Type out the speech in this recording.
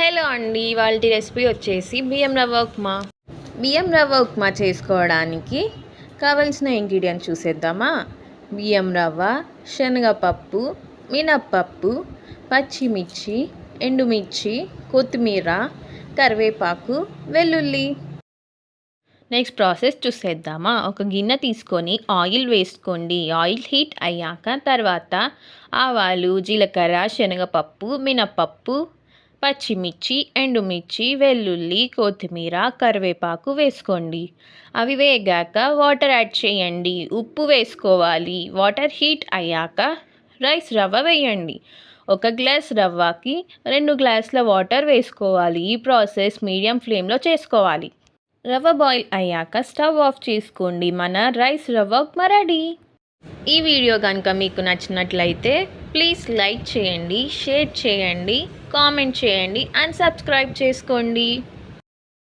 Hello అండి, వాళ్ళ recipe వచ్చేసి బియ్యం రవ్వ ఉప్మా. బియ్యం రవ్వ ఉప్మా చేసుకోవడానికి కావలసిన ఇంగ్రీడియంట్స్ చూసేద్దామా. బియ్యం రవ్వ, శనగపప్పు, మినప్పప్పు, పచ్చిమిర్చి, ఎండుమిర్చి, కొత్తిమీర, కరివేపాకు, వెల్లుల్లి. నెక్స్ట్ ప్రాసెస్ చూసేద్దామా. ఒక గిన్నె తీసుకొని ఆయిల్ వేసుకోండి. ఆయిల్ హీట్ అయ్యాక తర్వాత ఆవాలు, జీలకర్ర, శనగపప్పు, మినప్పప్పు, పచ్చిమిర్చి, ఎండుమిర్చి, వెల్లుల్లి, కొత్తిమీర, కరివేపాకు వేసుకోండి. అవి వేగాక వాటర్ యాడ్ చేయండి. ఉప్పు వేసుకోవాలి. వాటర్ హీట్ అయ్యాక రైస్ రవ్వ వేయండి. 1 గ్లాస్ రవ్వకి 2 గ్లాసుల వాటర్ వేసుకోవాలి. ఈ ప్రాసెస్ మీడియం ఫ్లేమ్లో చేసుకోవాలి. రవ్వ బాయిల్ అయ్యాక స్టవ్ ఆఫ్ చేసుకోండి. మన రైస్ రవ్వ ఉప్మా రెడీ. ఈ వీడియో కనుక మీకు నచ్చినట్లయితే ప్లీజ్ లైక్ చేయండి, షేర్ చేయండి, కామెంట్ చేయండి అండ్ సబ్స్క్రైబ్ చేసుకోండి.